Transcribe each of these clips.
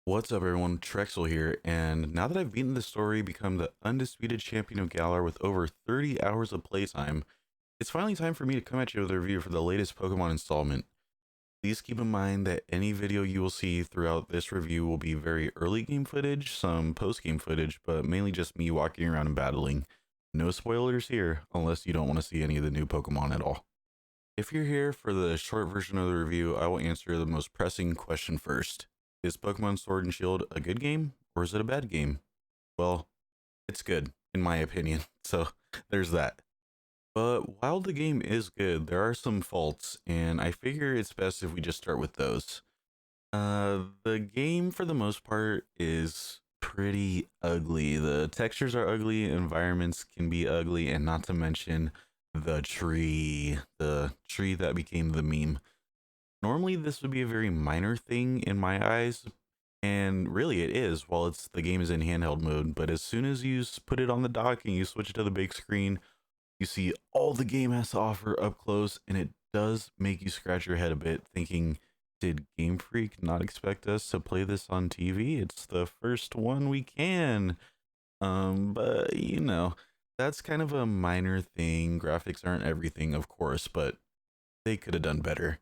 What's up, everyone? Trexsol here, and now that I've beaten the story, become the undisputed champion of Galar with over 30 hours of playtime, it's finally time for me to come at you with a review for the latest Pokemon installment. Please keep in mind that any video you will see throughout this review will be very early game footage, some post game footage, but mainly just me walking around and battling. No spoilers here, unless you don't want to see any of the new Pokemon at all. If you're here for the short version of the review, I will answer the most pressing question first. Is Pokemon Sword and Shield a good game, or is it a bad game? Well, it's good, in my opinion, so there's that. But while the game is good, there are some faults, and I figure it's best if we just start with those. The game, for the most part, is pretty ugly. The textures are ugly, environments can be ugly, and not to mention the tree that became the meme. Normally, this would be a very minor thing in my eyes, and really it is while the game is in handheld mode. But as soon as you put it on the dock and you switch it to the big screen, you see all the game has to offer up close, and it does make you scratch your head a bit, thinking, did Game Freak not expect us to play this on TV? It's the first one we can. But that's kind of a minor thing. Graphics aren't everything, of course, but they could have done better.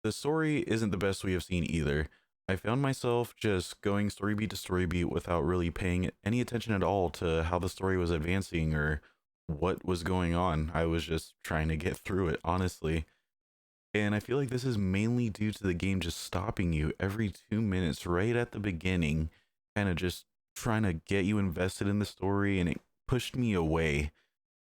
The story isn't the best we have seen either. I found myself just going story beat to story beat without really paying any attention at all to how the story was advancing or what was going on. I was just trying to get through it, honestly. And I feel like this is mainly due to the game just stopping you every 2 minutes right at the beginning, kind of just trying to get you invested in the story, and it pushed me away.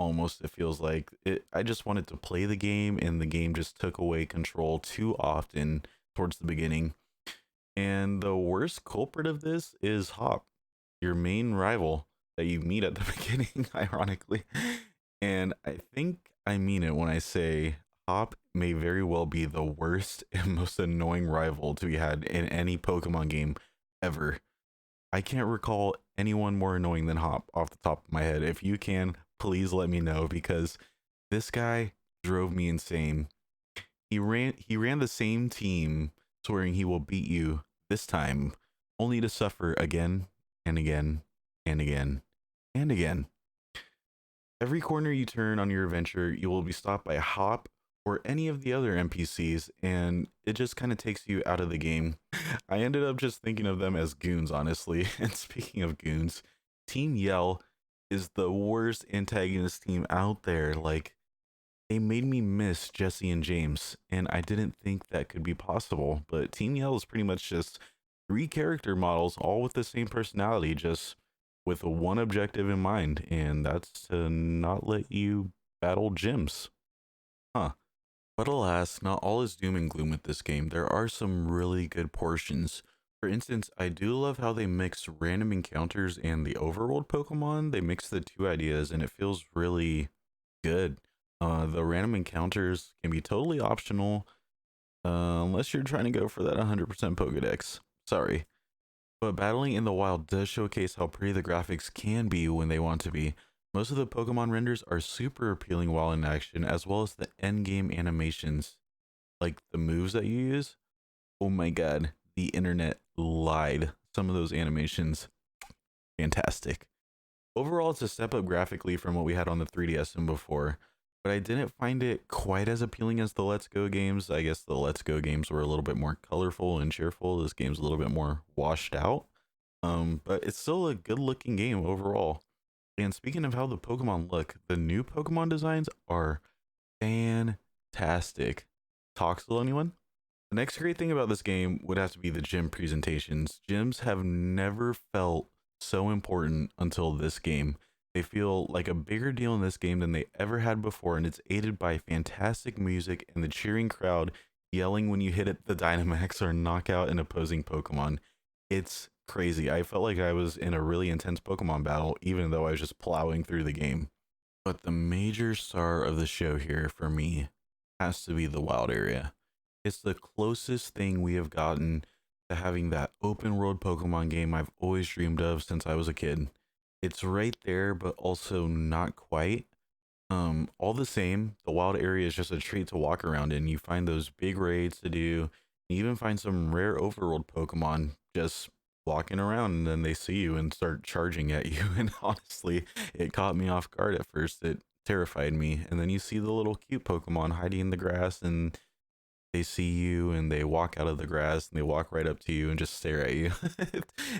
Almost, it feels like I just wanted to play the game, and the game just took away control too often towards the beginning. And the worst culprit of this is Hop, your main rival that you meet at the beginning, ironically. And I think I mean it when I say Hop may very well be the worst and most annoying rival to be had in any Pokemon game ever. I can't recall anyone more annoying than Hop off the top of my head. If you can, please let me know, because this guy drove me insane. He ran the same team, swearing he will beat you this time, only to suffer again and again and again and again. Every corner you turn on your adventure, you will be stopped by Hop or any of the other NPCs, and it just kind of takes you out of the game. I ended up just thinking of them as goons, honestly. And speaking of goons, Team Yell is the worst antagonist team out there. Like, they made me miss Jesse and James, and I didn't think that could be possible. But Team Yell is pretty much just three character models, all with the same personality, just with one objective in mind, and that's to not let you battle gyms. Huh. But alas, not all is doom and gloom with this game. There are some really good portions. For instance, I do love how they mix random encounters and the overworld Pokemon. They mix the two ideas, and it feels really good. The random encounters can be totally optional, unless you're trying to go for that 100% Pokedex. Sorry. But battling in the wild does showcase how pretty the graphics can be when they want to be. Most of the Pokemon renders are super appealing while in action, as well as the endgame animations, like the moves that you use. Oh my god, the internet lied. Some of those animations, fantastic. Overall, it's a step up graphically from what we had on the 3DS and before, but I didn't find it quite as appealing as the Let's Go games. I guess the Let's Go games were a little bit more colorful and cheerful. This game's a little bit more washed out. But it's still a good looking game overall. And speaking of how the Pokemon look, the new Pokemon designs are fantastic. Toxel, anyone? The next great thing about this game would have to be the gym presentations. Gyms have never felt so important until this game. They feel like a bigger deal in this game than they ever had before, and it's aided by fantastic music and the cheering crowd yelling when you hit the Dynamax or knock out an opposing Pokemon. It's crazy. I felt like I was in a really intense Pokemon battle, even though I was just plowing through the game. But the major star of the show here for me has to be the wild area. It's the closest thing we have gotten to having that open world Pokemon game I've always dreamed of since I was a kid. It's right there, but also not quite. All the same, the wild area is just a treat to walk around in. You find those big raids to do. You even find some rare overworld Pokemon just walking around and then they see you and start charging at you. And honestly, it caught me off guard at first. It terrified me. And then you see the little cute Pokemon hiding in the grass and they see you and they walk out of the grass and they walk right up to you and just stare at you.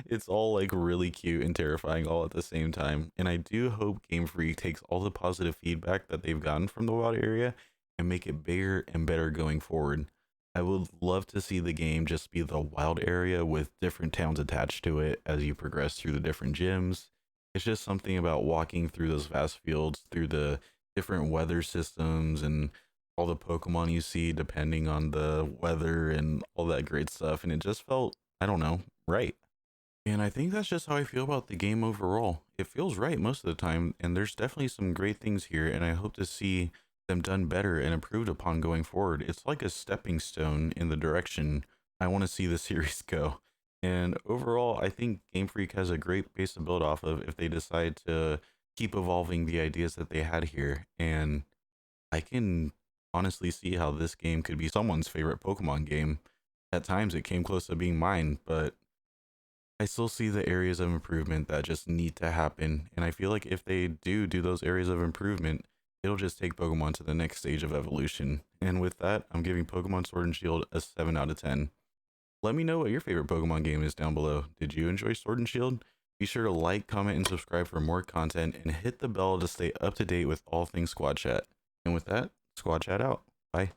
It's all like really cute and terrifying all at the same time. And I do hope Game Freak takes all the positive feedback that they've gotten from the wild area and make it bigger and better going forward. I would love to see the game just be the wild area with different towns attached to it as you progress through the different gyms. It's just something about walking through those vast fields, through the different weather systems and all the Pokemon you see depending on the weather and all that great stuff. And it just felt, I don't know, right. And I think that's just how I feel about the game overall. It feels right most of the time, and there's definitely some great things here, and I hope to see them done better and improved upon going forward. It's like a stepping stone in the direction I want to see the series go. And overall, I think Game Freak has a great base to build off of if they decide to keep evolving the ideas that they had here. And I can honestly see how this game could be someone's favorite Pokemon game. At times, it came close to being mine, but I still see the areas of improvement that just need to happen. And I feel like if they do those areas of improvement, it'll just take Pokemon to the next stage of evolution. And with that, I'm giving Pokemon Sword and Shield a 7 out of 10. Let me know what your favorite Pokemon game is down below. Did you enjoy Sword and Shield? Be sure to like, comment, and subscribe for more content, and hit the bell to stay up to date with all things Squad Chat. And with that, Squad Chat out. Bye.